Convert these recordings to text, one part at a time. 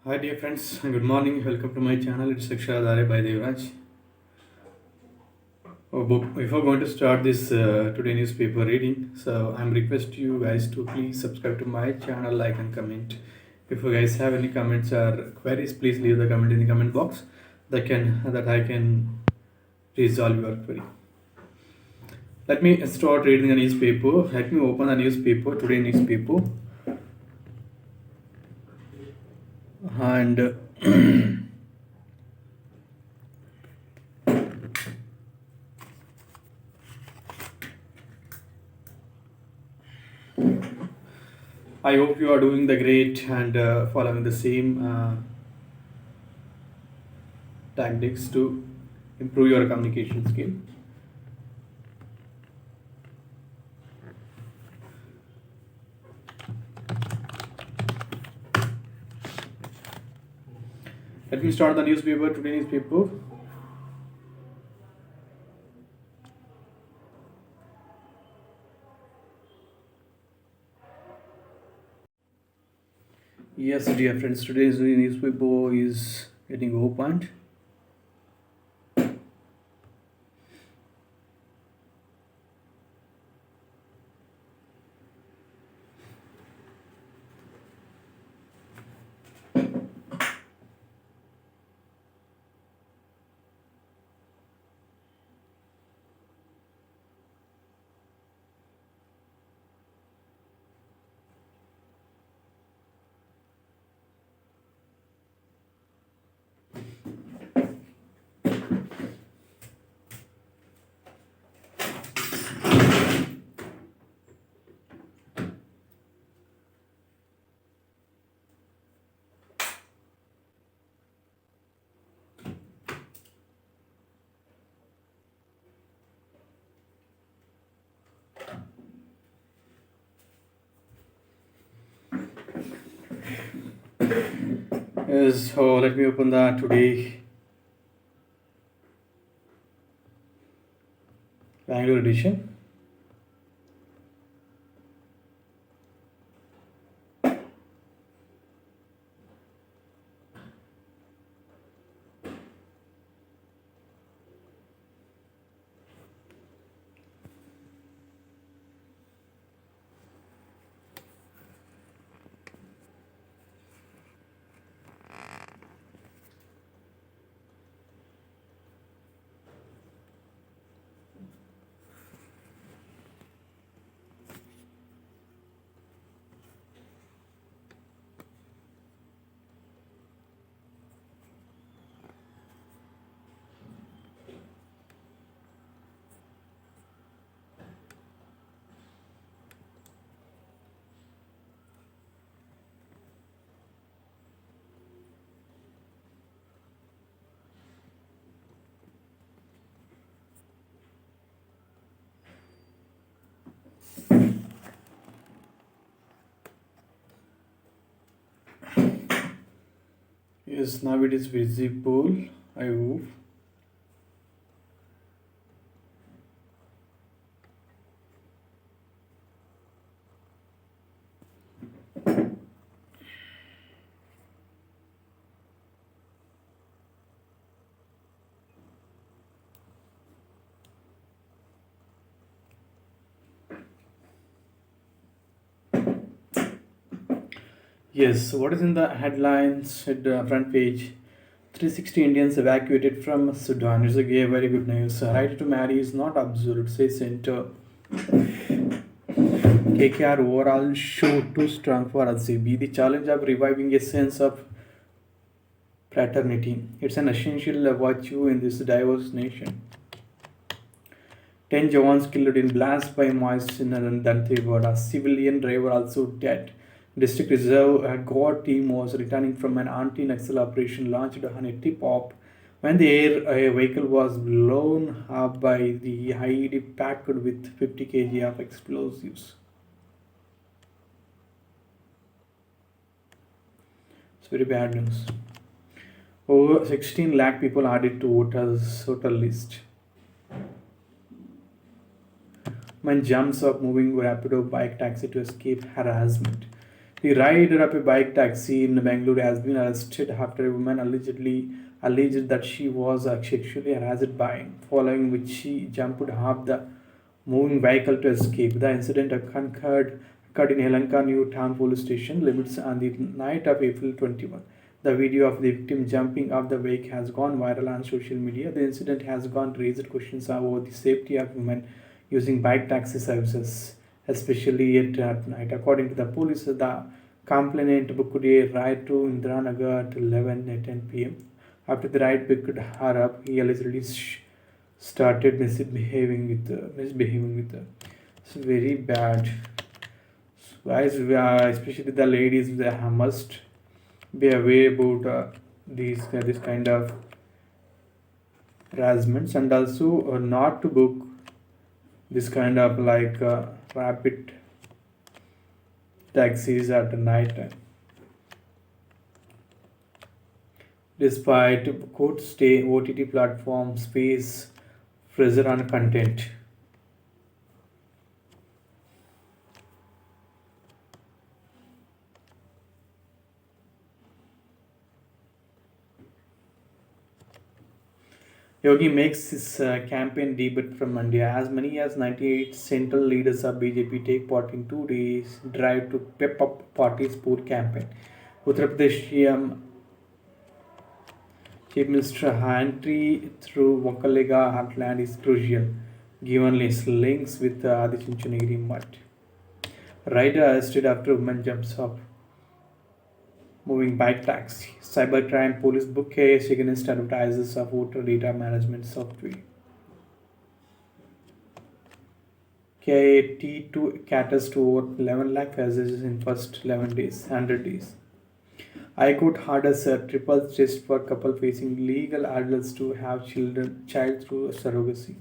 Hi dear friends, good morning. Welcome to my channel. It's Akshadare by Devraj. Before going to start this today newspaper reading, so I'm request you guys to please subscribe to my channel, like and comment. If you guys have any comments or queries, please leave the comment in the comment box. That I can resolve your query. Let me start reading the newspaper. Let me open the newspaper today newspaper and I hope you are doing the great and following the same tactics to improve your communication skill. Let me start the newspaper, today newspaper. Yes, dear friends, today's newspaper is getting opened. Yes, so let me open the today Bangalore edition. Yes, now it is visible. I hope. Yes, what is in the headlines at the front page? 360 Indians evacuated from Sudan. It's a very good news. Right to marry is not absolute, says Center. KKR overall show too strong for RCB. The challenge of reviving a sense of fraternity. It's an essential virtue in this diverse nation. 10 Jawans killed in blast by mice in Dantewada. Civilian driver also dead. District Reserve God team was returning from an anti-Naxal operation launched on a tip-off when the air vehicle was blown up by the IED packed with 50 kg of explosives. It's very bad news. Over 16 lakh people added to voter list. Man jumps up moving rapido bike taxi to escape harassment. The rider of a bike taxi in Bangalore has been arrested after a woman allegedly alleged that she was sexually harassed by him, following which she jumped off the moving vehicle to escape. The incident occurred in Helanka New Town Police Station limits on the night of April 21. The video of the victim jumping off the vehicle has gone viral on social media. The incident has gone raised questions over the safety of women using bike taxi services, especially at night. According to the police, the complainant booked a ride to Indiranagar at 11 at 10 p.m. After the ride picked her up, he allegedly started misbehaving with her. It's very bad. So guys, especially the ladies, they must be aware about these this kind of harassments, and also not to book this kind of rapid taxis at night time. Despite court stay, OTT platforms face pressure on content. Yogi makes his campaign debut from India. As many as 98 central leaders of BJP take part in 2 days drive to pep up party's poor campaign. Uttar Pradesh Chief Minister entry through Wakalega heartland is crucial, given his links with Adi Chunchanagiri Mutt. Rider arrested after woman jumps off moving bike taxi. Cybercrime police book case against advertisers of voter data management software. KAT2 caters to over 11 lakh messages in first 11 days, 100 days. I Court orders a triple test for couple facing legal adults to have child through surrogacy.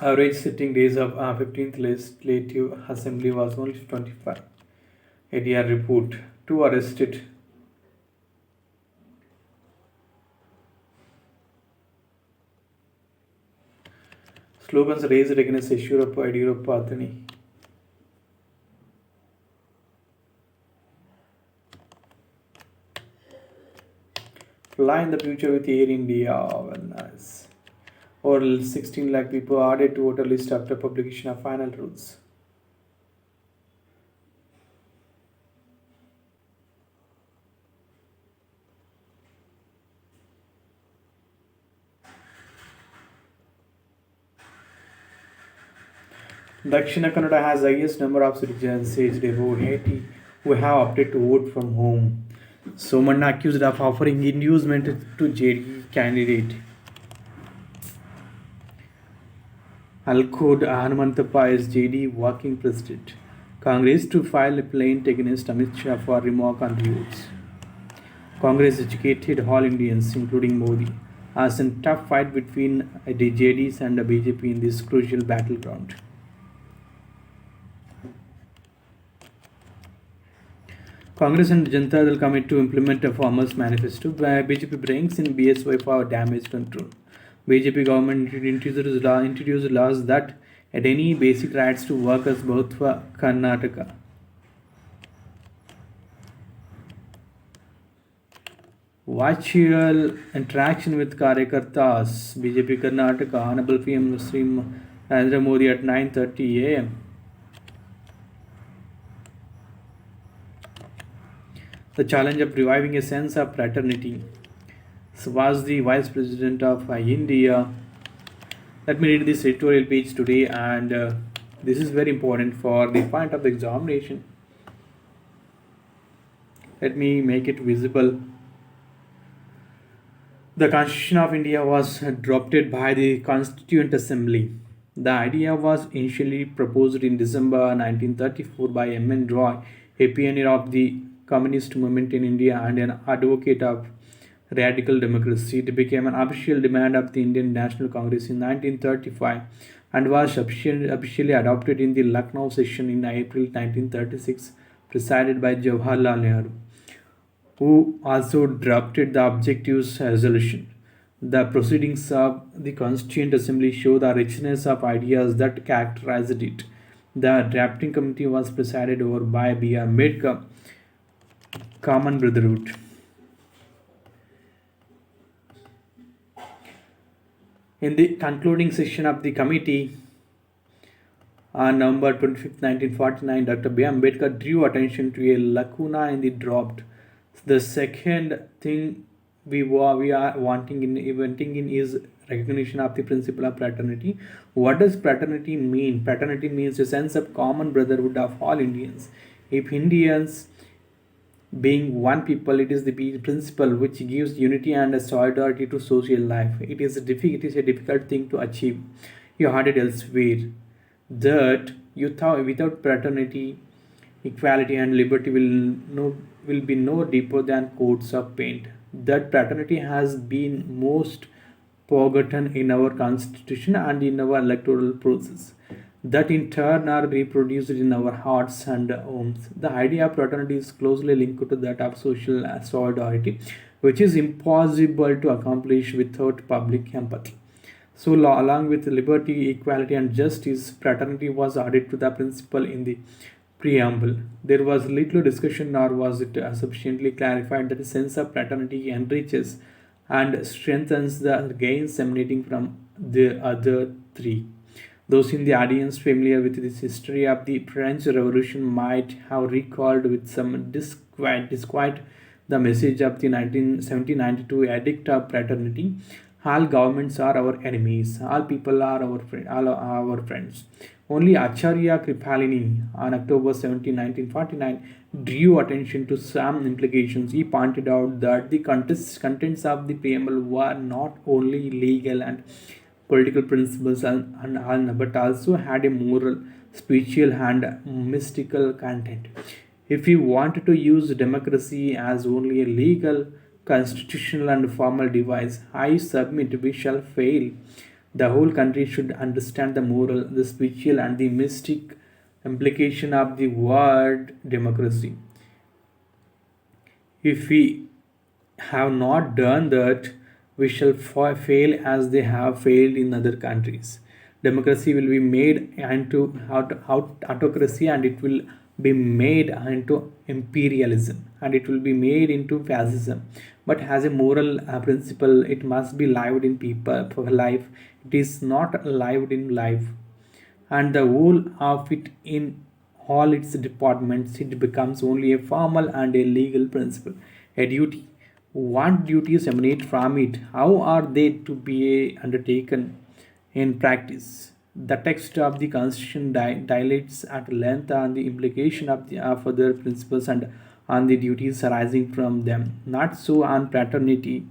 Average sitting days of 15th Legislative Assembly was only 25. ADR report. 2 arrested. Slogans raised against Yediyurappa Athani. Fly in the future with Air India. Well, nice. Over 16 lakh people added to voter list after publication of final rules. Dakshina Kannada has the highest number of citizens aged above 80 who have opted to vote from home. Somanna accused of offering inducement to JD candidate. Alkod Hanumanthappa is JD working president. Congress to file a plaint against Amit Shah for remark on routes. Congress educated all Indians, including Modi, as a tough fight between the JDs and the BJP in this crucial battleground. Congress and Janata Dal commit to implement a farmers manifesto. BJP brings in BSY for damage control. BJP government introduced laws that had any basic rights to workers both for Karnataka. Virtual interaction with Karyakartas. BJP Karnataka. Honorable PM Sri Narendra Modi at 9:30 a.m. The challenge of reviving a sense of fraternity. Was the Vice President of India. Let me read this editorial page today, and this is very important for the point of the examination. Let me make it visible. The Constitution of India was adopted by the Constituent Assembly. The idea was initially proposed in December 1934 by M.N. Roy, a pioneer of the communist movement in India and an advocate of radical democracy. It became an official demand of the Indian National Congress in 1935 and was officially adopted in the Lucknow session in April 1936, presided by Jawaharlal Nehru. who also drafted the objectives resolution. The proceedings of the Constituent Assembly show the richness of ideas that characterized it. The drafting committee was presided over by B.R. Ambedkar, Common Brotherhood. In the concluding session of the committee, on November 25, 1949, Dr. B. Ambedkar drew attention to a lacuna in the draft. The second thing we are wanting in is recognition of the principle of fraternity. What does fraternity mean? Fraternity means a sense of common brotherhood of all Indians. If Indians being one people, it is the principle which gives unity and solidarity to social life. It is a difficult thing to achieve. You heard it elsewhere that without fraternity, equality, and liberty will be no deeper than coats of paint. That fraternity has been most forgotten in our constitution and in our electoral process, that in turn are reproduced in our hearts and homes. The idea of fraternity is closely linked to that of social solidarity, which is impossible to accomplish without public empathy. So, along with liberty, equality, and justice, fraternity was added to the principle in the preamble. There was little discussion, nor was it sufficiently clarified that a sense of fraternity enriches and strengthens the gains emanating from the other three. Those in the audience familiar with this history of the French Revolution might have recalled with some disquiet the message of the 1792 Edict of Fraternity. All governments are our enemies. All people are all our friends. Only Acharya Kripalini on October 17, 1949 drew attention to some implications. He pointed out that the contents of the preamble were not only legal and political principles but also had a moral, spiritual, and mystical content. If we want to use democracy as only a legal, constitutional, and formal device, I submit we shall fail. The whole country should understand the moral, the spiritual, and the mystic implication of the word democracy. If we have not done that, we shall fail as they have failed in other countries. Democracy will be made into autocracy, and it will be made into imperialism, and it will be made into fascism. But as a moral principle, it must be lived in people for life. It is not lived in life, and the whole of it in all its departments, it becomes only a formal and a legal principle, a duty. What duties emanate from it? How are they to be undertaken in practice? The text of the Constitution dilates at length on the implication of other principles and on the duties arising from them. Not so on fraternity.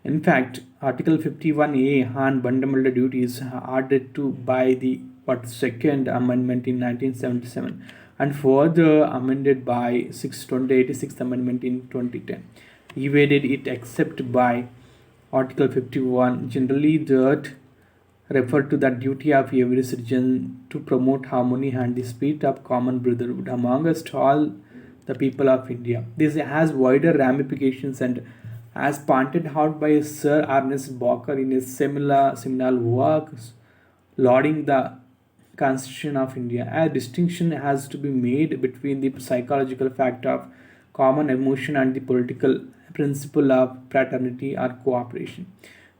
In fact, Article 51A on fundamental duties added to by the Second Amendment in 1977 and further amended by 86th Amendment in 2010 evaded it except by Article 51 generally that refer to the duty of every citizen to promote harmony and the spirit of common brotherhood amongst all the people of India. This has wider ramifications and as pointed out by Sir Ernest Barker in a seminal work lauding the Constitution of India. A distinction has to be made between the psychological fact of common emotion and the political principle of fraternity or cooperation.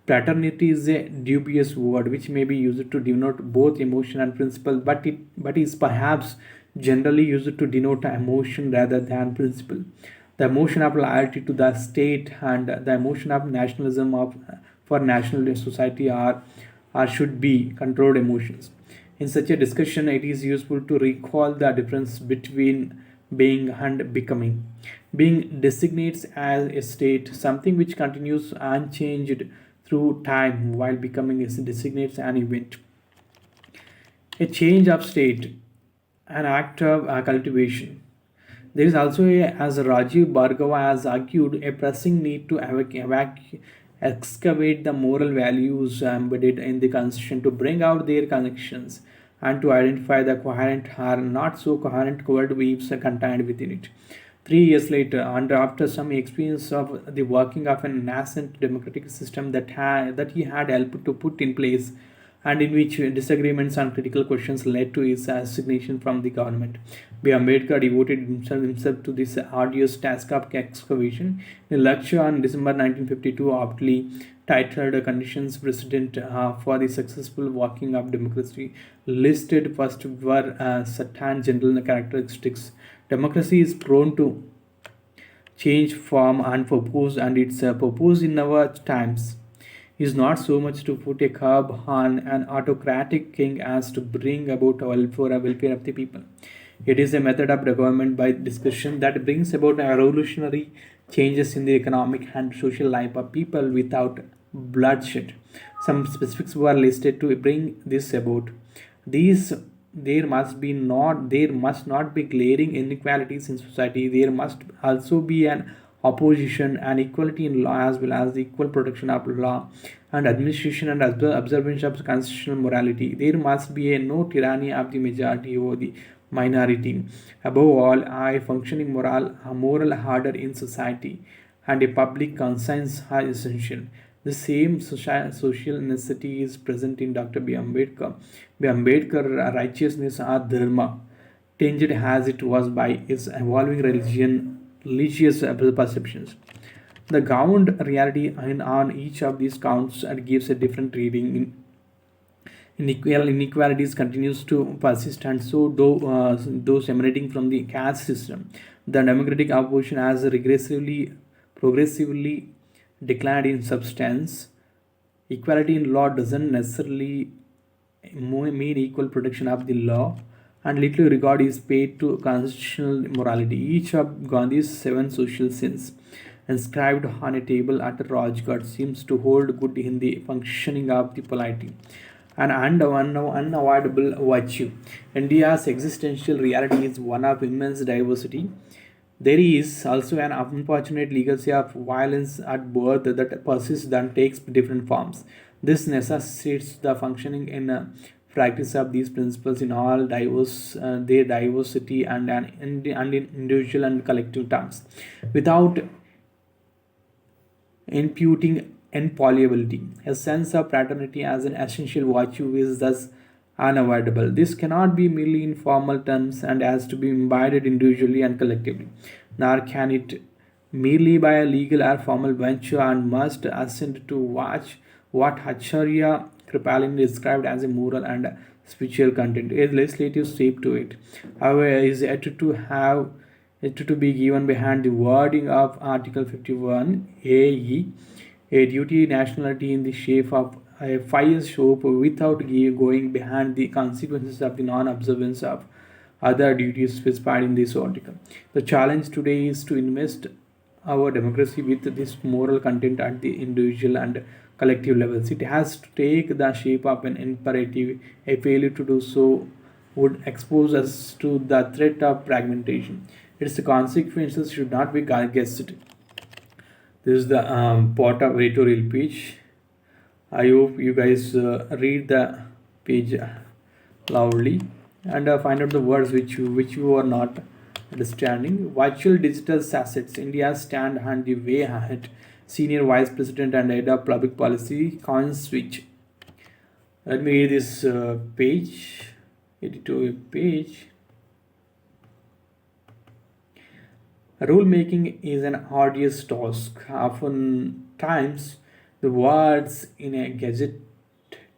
Fraternity is a dubious word which may be used to denote both emotion and principle, but is perhaps generally used to denote emotion rather than principle. The emotion of loyalty to the state and the emotion of nationalism for national society are or should be controlled emotions. In such a discussion, it is useful to recall the difference between being and becoming. Being designates as a state something which continues unchanged through time, while becoming is designates an event, a change of state, an act of cultivation. There is also, as Rajiv Bhargava has argued, a pressing need to excavate the moral values embedded in the Constitution to bring out their connections and to identify the coherent or not so coherent worldviews contained within it. 3 years later, and after some experience of the working of a nascent democratic system that he had helped to put in place, and in which disagreements on critical questions led to his assignation from the government. B. Ambedkar devoted himself to this arduous task of excavation. In a lecture on December 1952, aptly titled Conditions Precedent for the Successful Working of Democracy, listed first were certain general characteristics. Democracy is prone to change form and purpose, and its purpose in our times is not so much to put a curb on an autocratic king as to bring about a welfare of the people. It is a method of government by discussion that brings about revolutionary changes in the economic and social life of people without bloodshed. Some specifics were listed to bring this about. These there must not be glaring inequalities in society. There must also be an opposition and equality in law, as well as the equal protection of law and administration and observance of constitutional morality. There must be a no tyranny of the majority over the minority. Above all, a functioning moral order in society and a public conscience are essential. The same social necessity is present in Dr. B. Ambedkar. B. Ambedkar righteousness or dharma, tinged as it was by its evolving religious perceptions. The ground reality on each of these counts and gives a different reading. Inequalities continues to persist, and so those emanating from the caste system. The democratic opposition has progressively declined in substance. Equality in law doesn't necessarily mean equal protection of the law, and little regard is paid to constitutional morality. Each of Gandhi's 7 social sins inscribed on a table at Rajghat seems to hold good in the functioning of the polity. An unavoidable virtue. India's existential reality is one of immense diversity. There is also an unfortunate legacy of violence at birth that persists and takes different forms. This necessitates the functioning in practice of these principles in all their diversity and in individual and collective terms, without imputing infallibility. A sense of fraternity as an essential virtue is thus unavoidable. This cannot be merely in formal terms and has to be imbibed individually and collectively, nor can it merely by a legal or formal venture, and must ascend to watch what Acharya Kripalani described as a moral and spiritual content. A legislative shape to it, however, is yet to have it to be given behind the wording of Article 51 AE, a duty nationality in the shape of a fire soap without going behind the consequences of the non-observance of other duties specified in this article. The challenge today is to invest our democracy with this moral content at the individual and collective levels. It has to take the shape of an imperative. A failure to do so would expose us to the threat of fragmentation. Its consequences should not be guessed. This is the part of editorial page. I hope you guys read the page loudly and find out the words which you are not understanding. Virtual digital assets. India stand on the way ahead. Senior Vice President and Head of Public Policy, Coin Switch. Let me read this page. Editorial page. Rulemaking is an arduous task. Oftentimes, the words in a gazette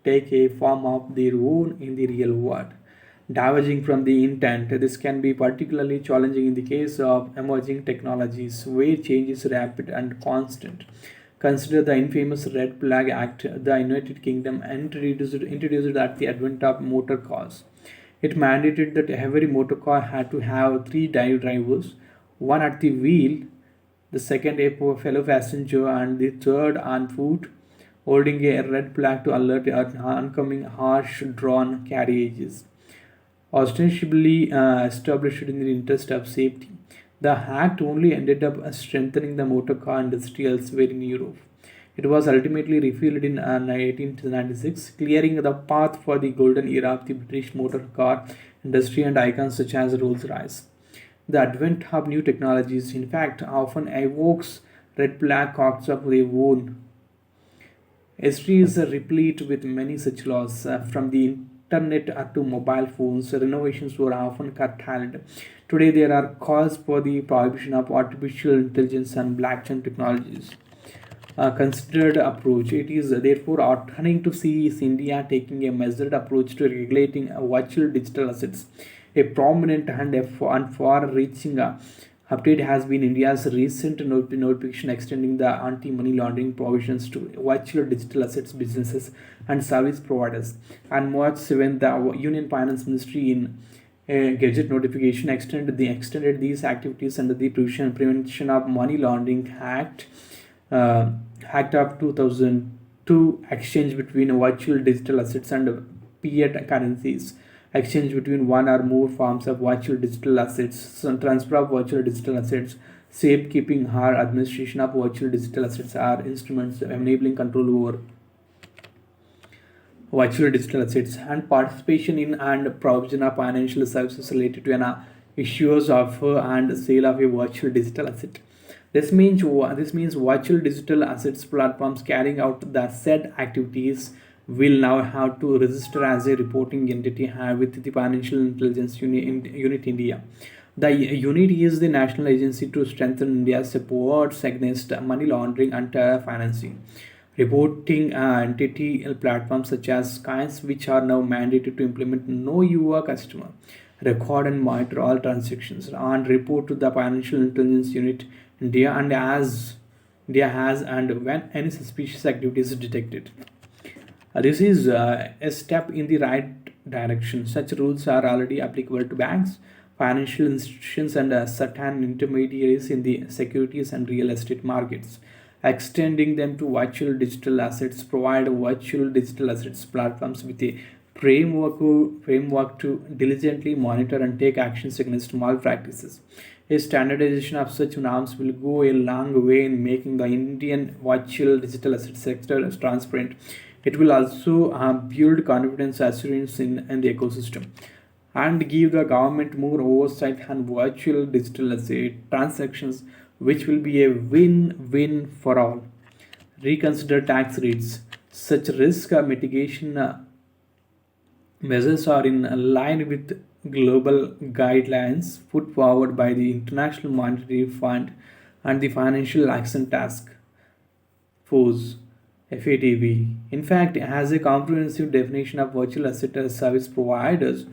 take a form of their own in the real world, diverging from the intent. This can be particularly challenging in the case of emerging technologies where change is rapid and constant. Consider the infamous Red Flag Act the United Kingdom introduced at the advent of motor cars. It mandated that every motor car had to have three drivers, one at the wheel, the second a fellow passenger, and the third on foot, holding a red flag to alert oncoming harsh drawn carriages, ostensibly established in the interest of safety. The act only ended up strengthening the motor car industry elsewhere in Europe. It was ultimately repealed in 1896, clearing the path for the golden era of the British motor car industry and icons such as Rolls-Royce. The advent of new technologies, in fact, often evokes red flag thoughts of their own. History is replete with many such laws. From the internet to mobile phones, renovations were often curtailed. Today, there are calls for the prohibition of artificial intelligence and blockchain technologies. A considered approach. It is therefore heartening to see is India taking a measured approach to regulating virtual digital assets. A prominent and far-reaching update has been India's recent notification extending the anti-money laundering provisions to virtual digital assets businesses and service providers. On March 7th, the Union Finance Ministry in a Gazette notification extended these activities under the Prevention of Money Laundering uh, Act of 2002, exchange between virtual digital assets and fiat currencies, exchange between one or more forms of virtual digital assets, some transfer of virtual digital assets, safekeeping or administration of virtual digital assets are instruments enabling control over virtual digital assets and participation in and provision of financial services related to an issuers offer and sale of a virtual digital asset. This means virtual digital assets platforms carrying out the said activities will now have to register as a reporting entity with the Financial Intelligence Unit India. The unit is the national agency to strengthen India's efforts against money laundering and terror financing. Reporting entity platforms such as Skynes, which are now mandated to implement Know Your Customer, record and monitor all transactions, and report to the Financial Intelligence Unit India and as India has and when any suspicious activity is detected. This is a step in the right direction. Such rules are already applicable to banks, financial institutions, and certain intermediaries in the securities and real estate markets. Extending them to virtual digital assets provide virtual digital assets platforms with a framework to diligently monitor and take actions against malpractices. A standardization of such norms will go a long way in making the Indian virtual digital asset sector transparent. It will also build confidence assurance in the ecosystem and give the government more oversight on virtual digital asset transactions, which will be a win-win for all. Reconsider tax rates. Such risk mitigation measures are in line with global guidelines put forward by the International Monetary Fund and the Financial Action Task Force FATV. In fact, it has a comprehensive definition of virtual asset as service providers,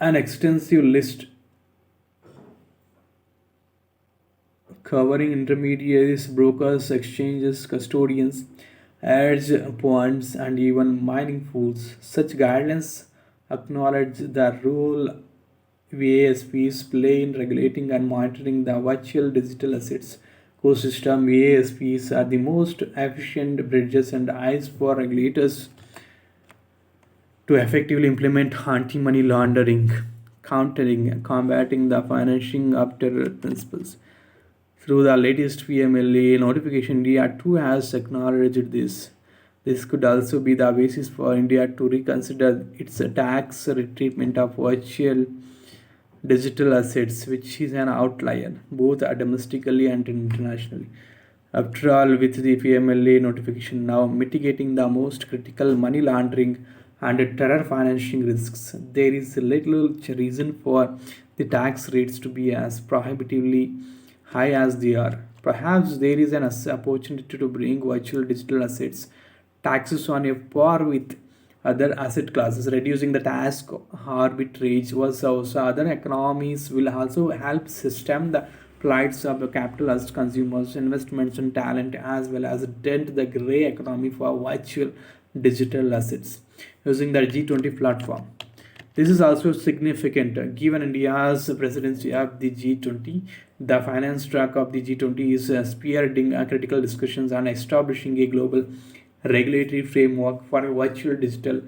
an extensive list covering intermediaries, brokers, exchanges, custodians, edge points, and even mining pools. Such guidelines acknowledge the role VASPs play in regulating and monitoring the virtual digital assets ecosystem. VASPs are the most efficient bridges and eyes for regulators to effectively implement anti-money laundering, countering, and combating the financing of terror principles. Through the latest PMLA notification, India too has acknowledged this. This could also be the basis for India to reconsider its tax treatment of virtual digital assets, which is an outlier both domestically and internationally. After all, with the PMLA notification now mitigating the most critical money laundering and terror financing risks, there is little reason for the tax rates to be as prohibitively high as they are. Perhaps there is an opportunity to bring virtual digital assets taxes on a par with other asset classes, reducing the tax arbitrage was also other economies will also help system the flights of the capitalist consumers, investments and talent as well as dent the grey economy for virtual digital assets using the G20 platform. This is also significant given India's presidency of the G20. The finance track of the G20 is spearheading critical discussions on establishing a global regulatory framework for virtual digital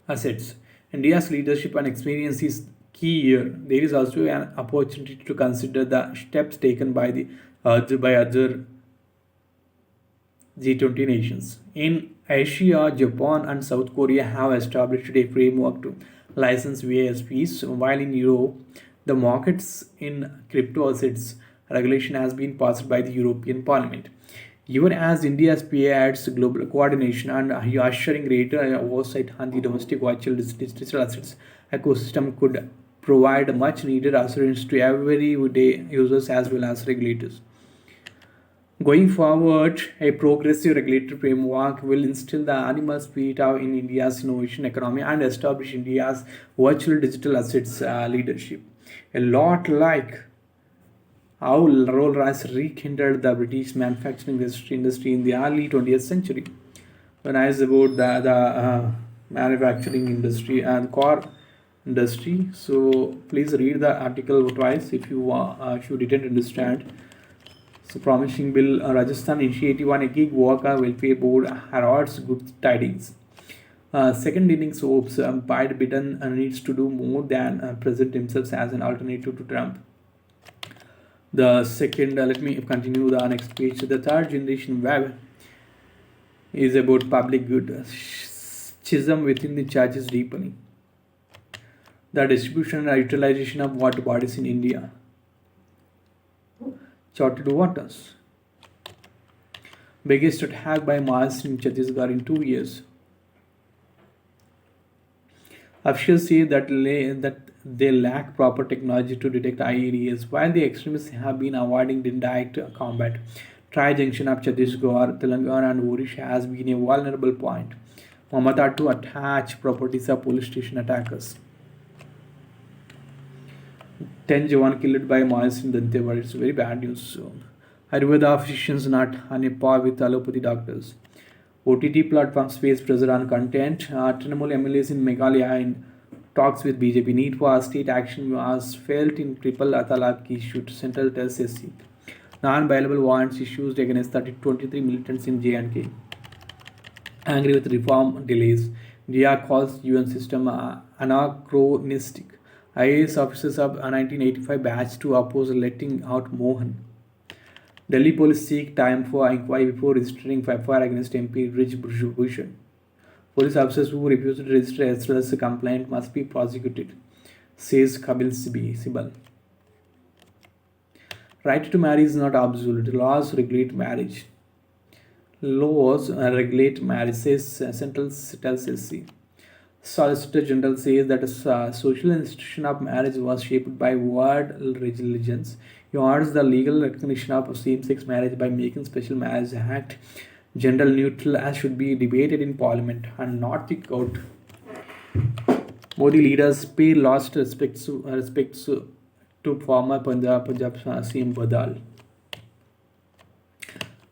assets. India's leadership and experience is key here. There is also an opportunity to consider the steps taken by other G20 nations. In Asia, Japan and South Korea have established a framework to license VASPs, while in Europe, The markets in crypto assets regulation has been passed by the European Parliament. Even as India's PA adds global coordination and ushering greater oversight on the domestic virtual digital assets ecosystem could provide much needed assurance to everyday users as well as regulators. Going forward, a progressive regulatory framework will instill the animal spirit in India's innovation economy and establish India's virtual digital assets leadership. A lot like how Rolls-Royce rekindled the British manufacturing industry in the early 20th century. When I was about the manufacturing industry and car industry, so please read the article twice if you didn't understand. So, promising bill Rajasthan initiative on a gig worker welfare board heralds good tidings. Second innings hopes Biden needs to do more than present himself as an alternative to Trump. The second, let me continue the next page. The third generation web is about public good. Schism within the church is deepening. The distribution and utilization of water bodies in India. Charted waters. Biggest attack by Mars in Chhattisgarh in 2 years. Officials say that they lack proper technology to detect IEDs, while the extremists have been avoiding direct combat. Tri-junction of Chhattisgarh, Telangana and Odisha has been a vulnerable point. Mamata to attach properties of police station attackers. 10 Jawan killed by mice in Dantewar. It's very bad news. Ayurveda physicians not on a par with allopathy doctors. OTT platforms face pressure on content. Trinamool MLAs in Meghalaya in talks with BJP. Need for state action was felt in triple talaq issue. Central tells SC. Non-viable warrants issued against 23 militants in J&K. Angry with reform delays. Dia calls UN system anachronistic. IAS officers of 1985 batch to oppose letting out Mohan. Delhi police seek time for inquiry before registering FIR against MP Rij Bhushan. Police officers who refuse to register as well as a complaint must be prosecuted, says Kabil Sibal. Right to marry is not absolute. Laws regulate marriage. Laws regulate marriage, says Central tells SC. Solicitor General says that a social institution of marriage was shaped by world religions. He orders the legal recognition of same-sex marriage by making Special Marriage Act gender neutral as should be debated in Parliament and not the court. Modi leaders pay lost respects to former Punjab CM Badal.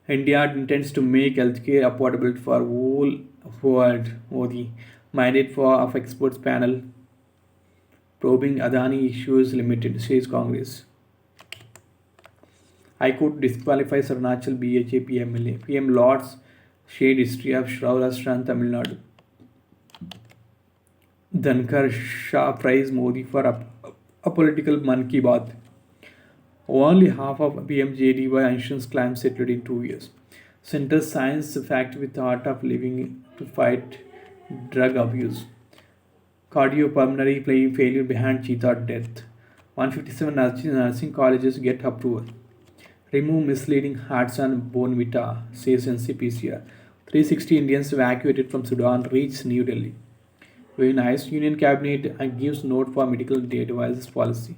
India intends to make healthcare affordable for whole world. Modi mandate for of experts panel probing Adani issues limited, says Congress. High Court disqualifies Arunachal BHAP MLA. PM Lords shade history of Saurashtra and Tamil Nadu. Dhankar Shah praised Modi for a political Man Ki Baat. Only half of PMJDY insurance claims settled in 2 years. Center Science Fact with the Art of Living to fight drug abuse. Cardiopulmonary failure behind cheetah death. 157 nursing colleges get approval. Remove misleading hearts and Bonvita, says NCPCR. 360 Indians evacuated from Sudan reach New Delhi. Very nice. Union Cabinet gives note for medical devices policy.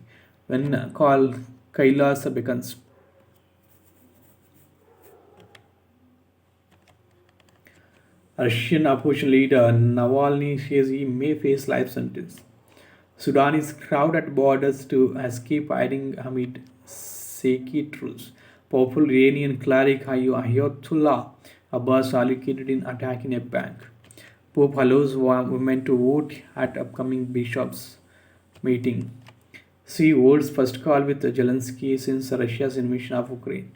When called Kailas beckons. Russian opposition leader Navalny says he may face life sentence. Sudan is crowded at borders to escape hiding amid Seki truce. Powerful Iranian cleric Ayatollah Abbas allocated in attacking a bank. Pope allows women to vote at upcoming bishops' meeting. See world's first call with Zelensky since Russia's invasion of Ukraine.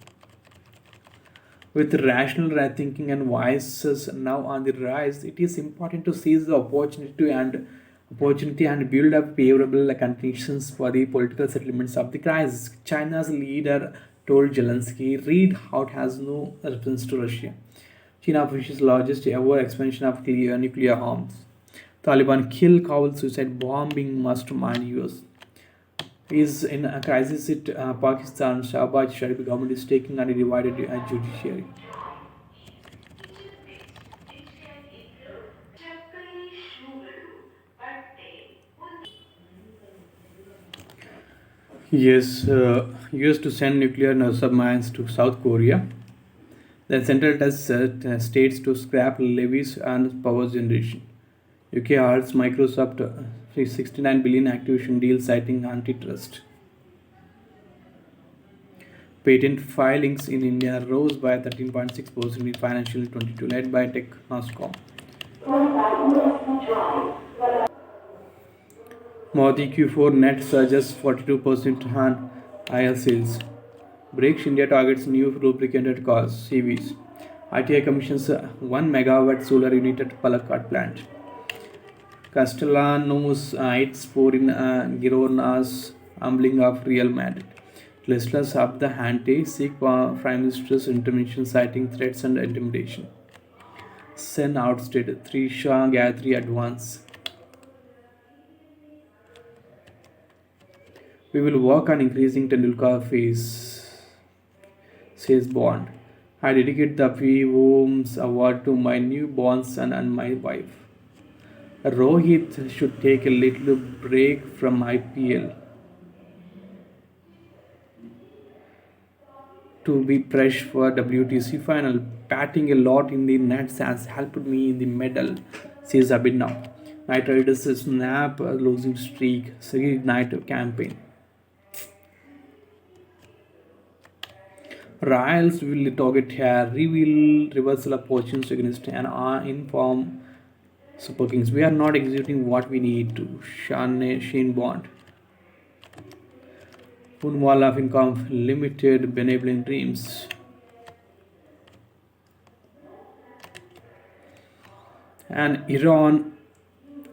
With rational thinking and voices now on the rise, it is important to seize the opportunity and build up favorable conditions for the political settlements of the crisis. China's leader told Zelensky, read how it has no reference to Russia. China pushes largest ever expansion of nuclear arms. Taliban kill Kabul suicide bombing mastermind US. is in a crisis in Pakistan. Shahbaz Sharif government is taking on a divided judiciary. Yes, US to send nuclear submarines to South Korea. Then Central does states to scrap levies and power generation. UK halts Microsoft 69 billion acquisition deal citing antitrust. Patent filings in India rose by 13.6% in financial year 22, led by Technoscom. Modi Q4 net surges 42% on IL sales. BRICS India targets new lubricated cars CVs. ITI commissions 1 megawatt solar unit at Palakkad plant. Castellanos aids for in Girona's humbling of Real Madrid. Listeners up the ante seek Prime Minister's intervention citing threats and intimidation. Sen outstated Trisha Gayatri advance. We will work on increasing Tendulkar fees, says Bond. I dedicate the P.O.'s award to my newborn son and my wife. Rohit should take a little break from IPL to be fresh for WTC final. Batting a lot in the nets has helped me in the medal, says Abhinav. Knight Riders snap a losing streak, reignite campaign. Royals will target here, reveal reversal of fortunes against an informed Super Kings. We are not executing what we need to. Shane Bond. Funwal of Income Limited Benevolent Dreams. And Iran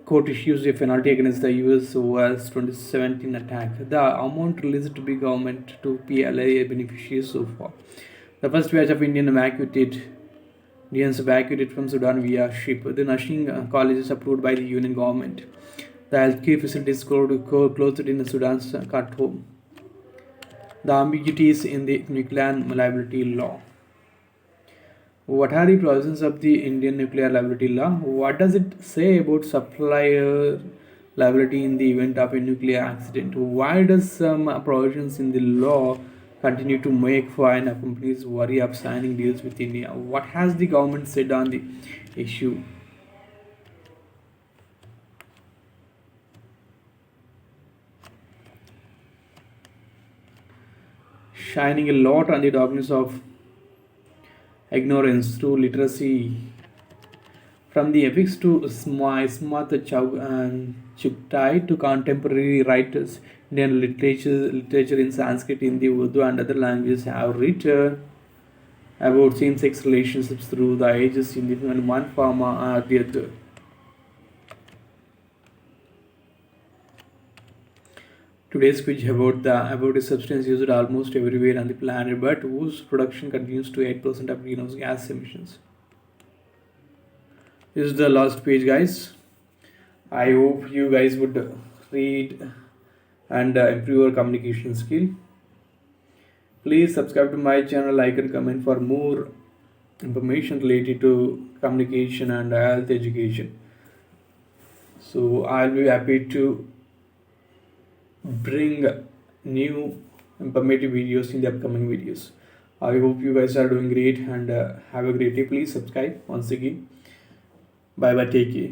court issues a penalty against the US was 2017 attack. The amount released to be government to PLA beneficiaries so far. The first batch of Indians evacuated from Sudan via ship. The nursing colleges approved by the Union government. The healthcare facilities closed in Sudan's Khartoum. The ambiguities in the nuclear liability law. What are the provisions of the Indian nuclear liability law? What does it say about supplier liability in the event of a nuclear accident? Why does some provisions in the law continue to make foreign companies worry of signing deals with India? What has the government said on the issue? Shining a lot on the darkness of ignorance through literacy. From the epics to Ismat Chugtai to contemporary writers, Indian literature in Sanskrit, Hindi, Urdu, and other languages have written about same-sex relationships through the ages in one form or the other. Today's quiz about a substance used almost everywhere on the planet, but whose production contributes to 8% of greenhouse gas emissions. This is the last page, guys. I hope you guys would read and improve your communication skill. Please subscribe to my channel, like and comment for more information related to communication and health education. So I'll be happy to bring new informative videos in the upcoming videos. I hope you guys are doing great and have a great day. Please subscribe once again. Bye bye. Take care.